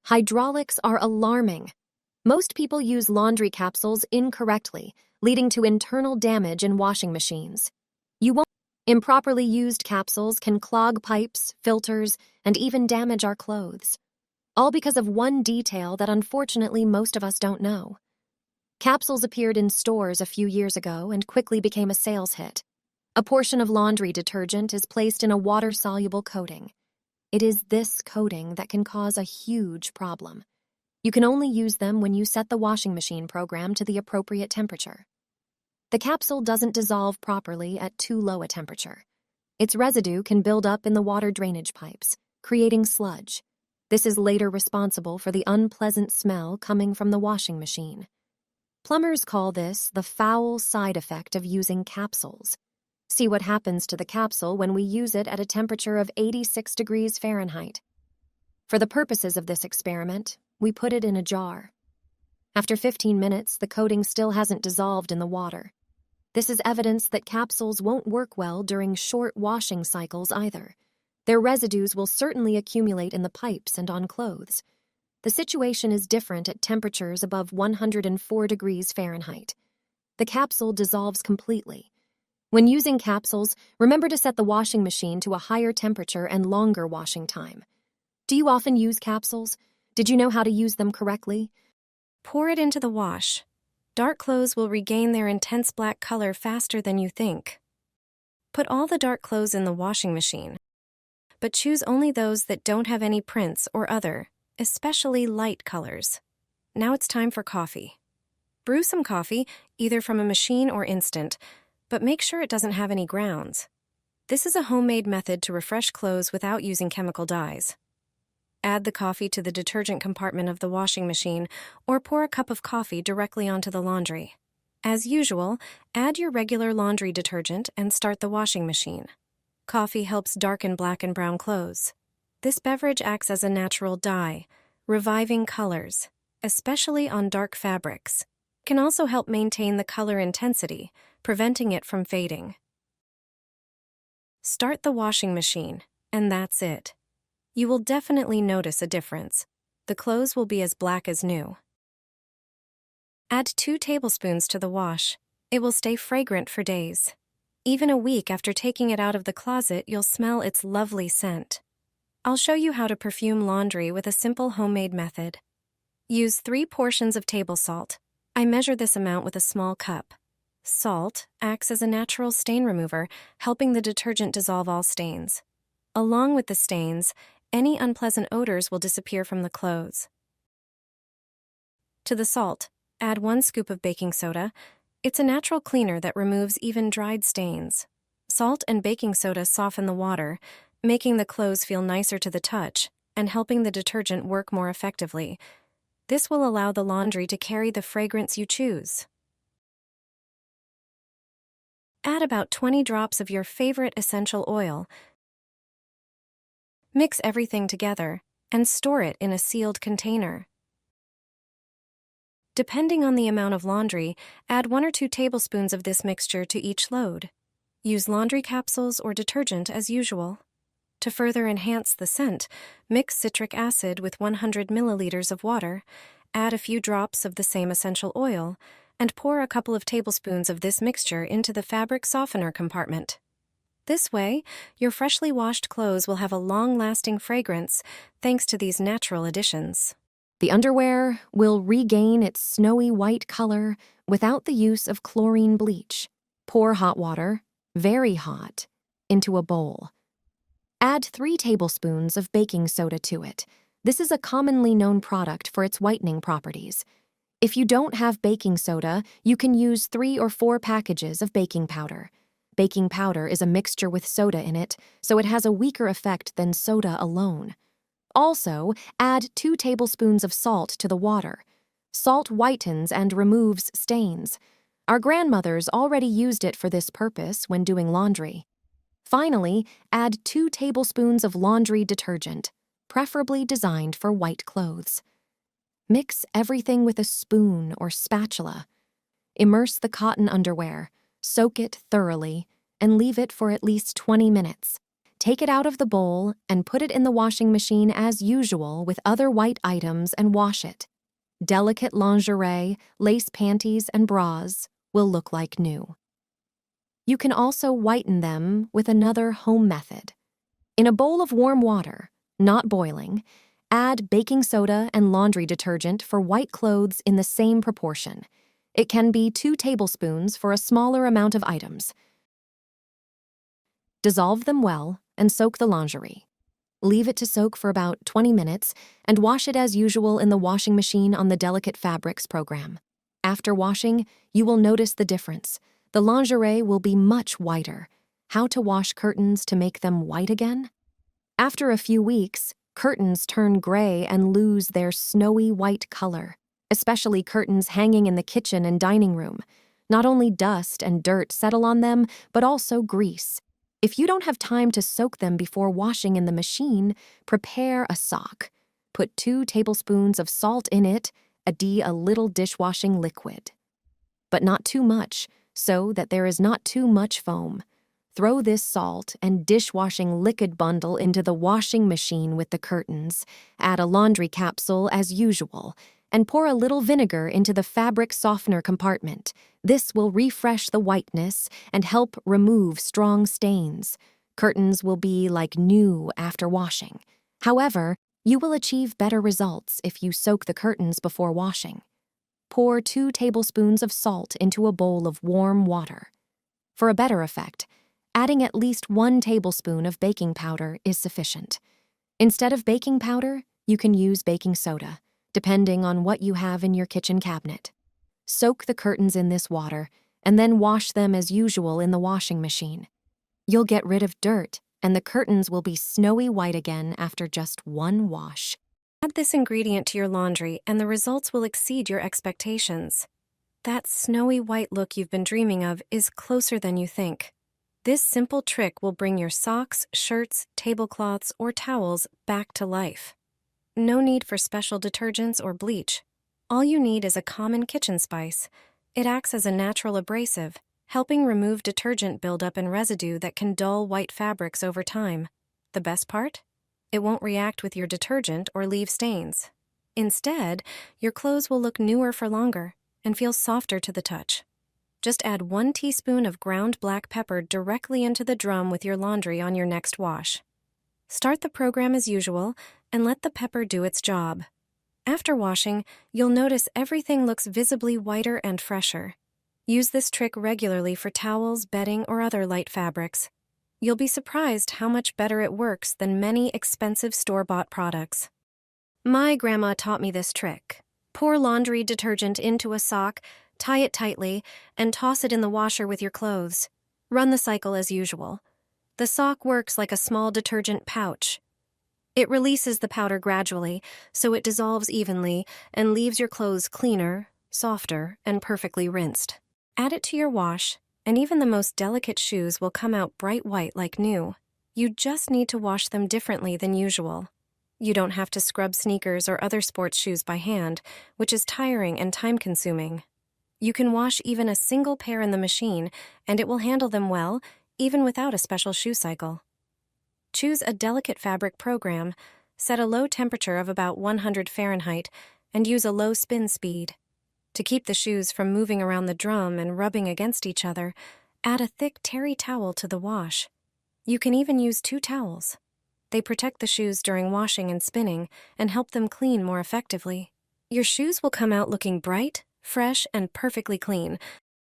Hydraulics are alarming. Most people use laundry capsules incorrectly, leading to internal damage in washing machines. Improperly used capsules can clog pipes, filters, and even damage our clothes. All because of one detail that unfortunately most of us don't know. Capsules appeared in stores a few years ago and quickly became a sales hit. A portion of laundry detergent is placed in a water-soluble coating. It is this coating that can cause a huge problem. You can only use them when you set the washing machine program to the appropriate temperature. The capsule doesn't dissolve properly at too low a temperature. Its residue can build up in the water drainage pipes, creating sludge. This is later responsible for the unpleasant smell coming from the washing machine. Plumbers call this the foul side effect of using capsules. See what happens to the capsule when we use it at a temperature of 86 degrees Fahrenheit. For the purposes of this experiment, we put it in a jar. After 15 minutes, the coating still hasn't dissolved in the water. This is evidence that capsules won't work well during short washing cycles either. Their residues will certainly accumulate in the pipes and on clothes. The situation is different at temperatures above 104 degrees Fahrenheit. The capsule dissolves completely. When using capsules, remember to set the washing machine to a higher temperature and longer washing time. Do you often use capsules? Did you know how to use them correctly? Pour it into the wash. Dark clothes will regain their intense black color faster than you think. Put all the dark clothes in the washing machine, but choose only those that don't have any prints or other, especially light colors. Now it's time for coffee. Brew some coffee, either from a machine or instant, but make sure it doesn't have any grounds. This is a homemade method to refresh clothes without using chemical dyes. Add the coffee to the detergent compartment of the washing machine or pour a cup of coffee directly onto the laundry. As usual, add your regular laundry detergent and start the washing machine. Coffee helps darken black and brown clothes. This beverage acts as a natural dye, reviving colors, especially on dark fabrics. It can also help maintain the color intensity, preventing it from fading. Start the washing machine, and that's it. You will definitely notice a difference. The clothes will be as black as new. Add 2 tablespoons to the wash. It will stay fragrant for days. Even a week after taking it out of the closet, you'll smell its lovely scent. I'll show you how to perfume laundry with a simple homemade method. Use 3 portions of table salt. I measure this amount with a small cup. Salt acts as a natural stain remover, helping the detergent dissolve all stains. Along with the stains, any unpleasant odors will disappear from the clothes. To the salt, add 1 scoop of baking soda. It's a natural cleaner that removes even dried stains. Salt and baking soda soften the water, making the clothes feel nicer to the touch and helping the detergent work more effectively. This will allow the laundry to carry the fragrance you choose. Add about 20 drops of your favorite essential oil. Mix everything together and store it in a sealed container. Depending on the amount of laundry, add 1 or 2 tablespoons of this mixture to each load. Use laundry capsules or detergent as usual. To further enhance the scent, mix citric acid with 100 milliliters of water, add a few drops of the same essential oil, and pour a couple of tablespoons of this mixture into the fabric softener compartment. This way, your freshly washed clothes will have a long-lasting fragrance thanks to these natural additions. The underwear will regain its snowy white color without the use of chlorine bleach. Pour hot water, very hot, into a bowl. Add 3 tablespoons of baking soda to it. This is a commonly known product for its whitening properties. If you don't have baking soda, you can use 3 or 4 packages of baking powder. Baking powder is a mixture with soda in it, so it has a weaker effect than soda alone. Also, add 2 tablespoons of salt to the water. Salt whitens and removes stains. Our grandmothers already used it for this purpose when doing laundry. Finally, add 2 tablespoons of laundry detergent, preferably designed for white clothes. Mix everything with a spoon or spatula. Immerse the cotton underwear, soak it thoroughly, and leave it for at least 20 minutes. Take it out of the bowl and put it in the washing machine as usual with other white items and wash it. Delicate lingerie, lace panties, and bras will look like new. You can also whiten them with another home method. In a bowl of warm water, not boiling, add baking soda and laundry detergent for white clothes in the same proportion. It can be 2 tablespoons for a smaller amount of items. Dissolve them well and soak the lingerie. Leave it to soak for about 20 minutes and wash it as usual in the washing machine on the Delicate Fabrics program. After washing, you will notice the difference. The lingerie will be much whiter. How to wash curtains to make them white again? After a few weeks, curtains turn gray and lose their snowy white color, especially curtains hanging in the kitchen and dining room. Not only dust and dirt settle on them, but also grease. If you don't have time to soak them before washing in the machine, prepare a sock. Put 2 tablespoons of salt in it, add a little dishwashing liquid. But not too much, so that there is not too much foam. Throw this salt and dishwashing liquid bundle into the washing machine with the curtains. Add a laundry capsule as usual, and pour a little vinegar into the fabric softener compartment. This will refresh the whiteness and help remove strong stains. Curtains will be like new after washing. However, you will achieve better results if you soak the curtains before washing. Pour 2 tablespoons of salt into a bowl of warm water. For a better effect, adding at least 1 tablespoon of baking powder is sufficient. Instead of baking powder, you can use baking soda, depending on what you have in your kitchen cabinet. Soak the curtains in this water, and then wash them as usual in the washing machine. You'll get rid of dirt, and the curtains will be snowy white again after just 1 wash. Add this ingredient to your laundry, and the results will exceed your expectations. That snowy white look you've been dreaming of is closer than you think. This simple trick will bring your socks, shirts, tablecloths, or towels back to life. No need for special detergents or bleach. All you need is a common kitchen spice. It acts as a natural abrasive, helping remove detergent buildup and residue that can dull white fabrics over time. The best part? It won't react with your detergent or leave stains. Instead, your clothes will look newer for longer and feel softer to the touch. Just add 1 teaspoon of ground black pepper directly into the drum with your laundry on your next wash. Start the program as usual and let the pepper do its job. After washing, you'll notice everything looks visibly whiter and fresher. Use this trick regularly for towels, bedding, or other light fabrics. You'll be surprised how much better it works than many expensive store-bought products. My grandma taught me this trick. Pour laundry detergent into a sock, tie it tightly, and toss it in the washer with your clothes. Run the cycle as usual. The sock works like a small detergent pouch. It releases the powder gradually, so it dissolves evenly and leaves your clothes cleaner, softer, and perfectly rinsed. Add it to your wash, and even the most delicate shoes will come out bright white like new. You just need to wash them differently than usual. You don't have to scrub sneakers or other sports shoes by hand, which is tiring and time-consuming. You can wash even a single pair in the machine, and it will handle them well, even without a special shoe cycle. Choose a delicate fabric program, set a low temperature of about 100 Fahrenheit, and use a low spin speed. To keep the shoes from moving around the drum and rubbing against each other, add a thick terry towel to the wash. You can even use 2 towels. They protect the shoes during washing and spinning and help them clean more effectively. Your shoes will come out looking bright, fresh, and perfectly clean,